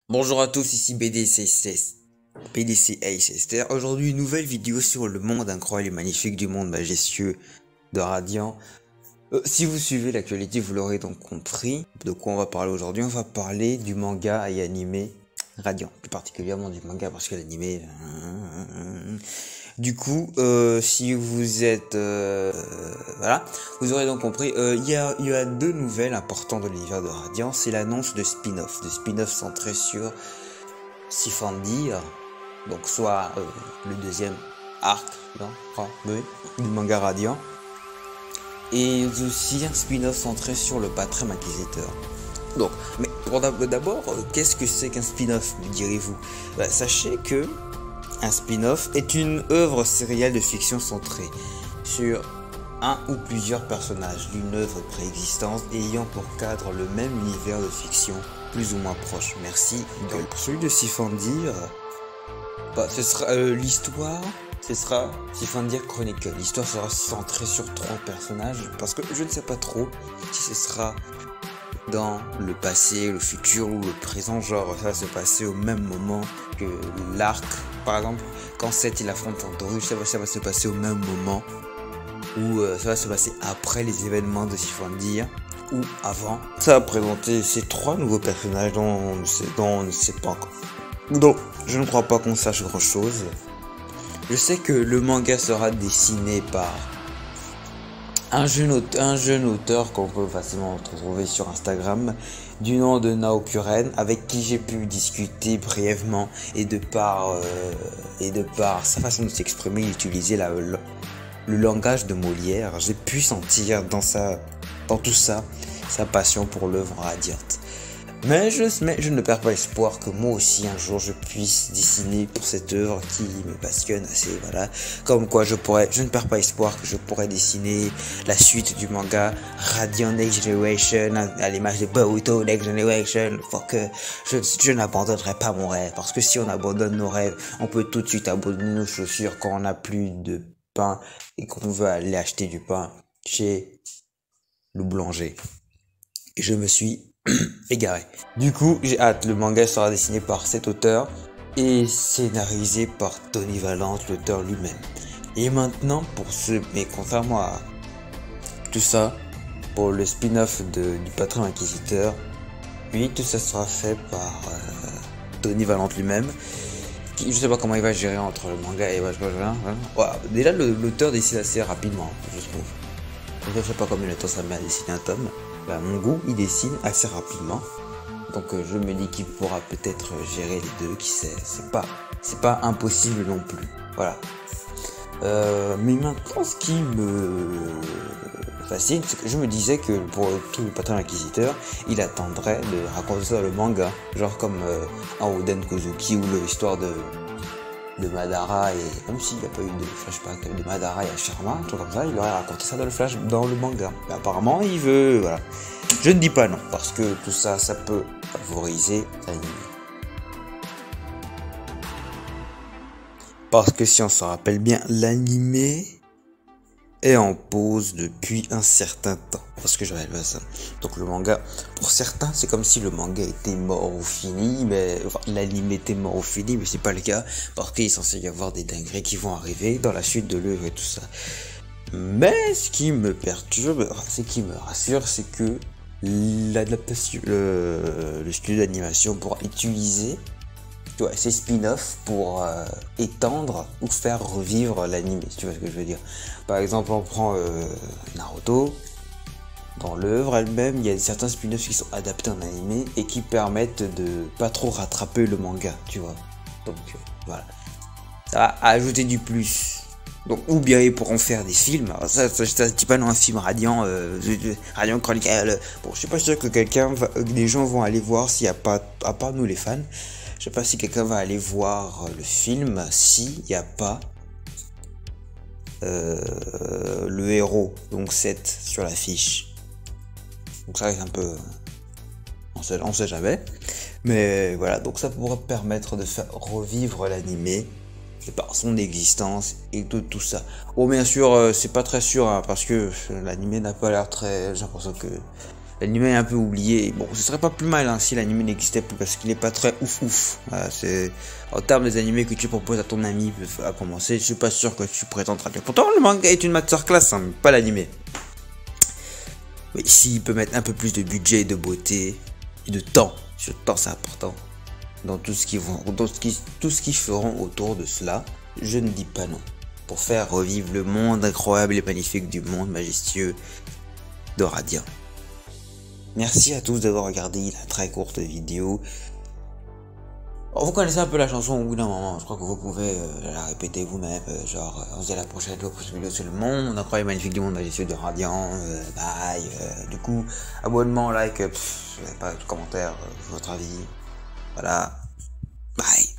Bonjour à tous, ici BDC Ace. Aujourd'hui, une nouvelle vidéo sur le monde incroyable et magnifique du monde majestueux de Radiant. Si vous suivez l'actualité, vous l'aurez donc compris. De quoi on va parler aujourd'hui? On va parler du manga et animé Radiant. Plus particulièrement du manga parce que l'animé... Du coup, si vous êtes... voilà, vous aurez donc compris. Il y a deux nouvelles importantes de l'univers de Radiant. C'est l'annonce de spin-off. De spin-off centré sur Sifandir. Donc soit le deuxième arc du manga Radiant. Et aussi un spin-off centré sur le Patrem Inquisiteur. Donc, mais d'abord, qu'est-ce que c'est qu'un spin-off, me direz-vous? Sachez que un spin-off est une œuvre sérielle de fiction centrée sur un ou plusieurs personnages d'une œuvre préexistante ayant pour cadre le même univers de fiction, plus ou moins proche. Merci Google. Pour celui de Sifandir, ce sera l'histoire. Ce sera Sifandir Chronicle. L'histoire sera centrée sur 3 personnages parce que je ne sais pas trop si ce sera dans le passé, le futur ou le présent, genre ça va se passer au même moment que l'arc. Par exemple, quand Seth il affronte Tantorus, ça va se passer au même moment, ou ça va se passer après les événements de Sifandir, ou avant. Ça va présenter ces 3 nouveaux personnages dont on ne sait pas encore. Donc, je ne crois pas qu'on sache grand chose. Je sais que le manga sera dessiné par un jeune auteur qu'on peut facilement retrouver sur Instagram du nom de Naokuren, avec qui j'ai pu discuter brièvement, et de par sa façon de s'exprimer, utiliser le langage de Molière, j'ai pu sentir dans tout ça sa passion pour l'œuvre radiante. Mais je ne perds pas espoir que moi aussi un jour je puisse dessiner pour cette œuvre qui me passionne assez, voilà. Comme quoi je ne perds pas espoir que je pourrais dessiner la suite du manga Radiant Next Generation à l'image de Boruto Next Generation. Faut que je n'abandonnerai pas mon rêve, parce que si on abandonne nos rêves, on peut tout de suite abandonner nos chaussures quand on n'a plus de pain et qu'on veut aller acheter du pain chez le boulanger. Et je me suis égaré. Du coup, j'ai hâte. Le manga sera dessiné par cet auteur et scénarisé par Tony Valente, l'auteur lui-même. Et maintenant, mais contrairement à tout ça, pour le spin-off du Patrem Inquisiteur, oui, tout ça sera fait par Tony Valente lui-même. Je sais pas comment il va gérer entre le manga et voilà. Déjà, l'auteur décide assez rapidement, je trouve. Je sais pas combien de temps ça met à dessiner un tome. Mon goût, il dessine assez rapidement. Donc je me dis qu'il pourra peut-être gérer les deux, qui sait. C'est pas impossible non plus. Voilà. Mais maintenant, ce qui me fascine, c'est que je me disais que pour tout le Patrem Inquisiteur, il attendrait de raconter ça dans le manga. Genre comme un Oden Kozuki ou l'histoire de Madara, et même s'il n'y a pas eu de flashback de Madara et Ashirama, un truc comme ça, il aurait raconté ça dans le manga. Mais apparemment, il veut, voilà. Je ne dis pas non, parce que tout ça, ça peut favoriser l'anime. Parce que si on se rappelle bien, l'animé est en pause depuis un certain temps. Parce que j'avais pas ça. Donc le manga, pour certains, c'est comme si le manga était mort ou fini, mais enfin, l'anime était mort ou fini, mais c'est pas le cas, parce qu'il est censé y avoir des dingueries qui vont arriver dans la suite de l'œuvre et tout ça. Mais ce qui me perturbe, ce qui me rassure, c'est que l'adaptation, le studio d'animation pourra utiliser ces spin-offs pour étendre ou faire revivre l'anime, si tu vois ce que je veux dire. Par exemple, on prend Naruto. Dans l'œuvre elle-même, il y a certains spin-offs qui sont adaptés en animé et qui permettent de pas trop rattraper le manga, tu vois. Donc voilà, ça va ajouter du plus. Donc, ou bien ils pourront faire des films. Alors ça dit pas non, un film Radiant, Radiant Chronique. Bon, je suis pas sûr que des gens vont aller voir s'il y a pas, à part nous les fans, je sais pas si quelqu'un va aller voir le film s'il n'y a pas le héros, donc Seth, sur l'affiche. Donc ça reste un peu... On sait jamais. Mais voilà, donc ça pourrait permettre de faire revivre l'animé par son existence et tout ça. Bon, bien sûr, c'est pas très sûr, hein, parce que l'animé n'a pas l'air très... J'ai l'impression que L'anime est un peu oublié. Bon, ce serait pas plus mal hein, si l'anime n'existait plus parce qu'il est pas très ouf. Voilà, c'est en termes des animés que tu proposes à ton ami à commencer, je suis pas sûr que tu prétends traduire. Pourtant, le manga est une masterclass, hein, pas l'animé. Mais s'il peut mettre un peu plus de budget, de beauté et de temps, ce temps c'est important, dans tout ce qu'ils feront autour de cela, je ne dis pas non. Pour faire revivre le monde incroyable et magnifique du monde majestueux de Radiant. Merci à tous d'avoir regardé la très courte vidéo. Vous connaissez un peu la chanson au bout d'un moment, je crois que vous pouvez la répéter vous-même, genre on se dit à la prochaine vidéo sur le monde incroyable et magnifique du monde majestueux de Radiant, bye, du coup, abonnement, like, pas de commentaire, votre avis, voilà, bye.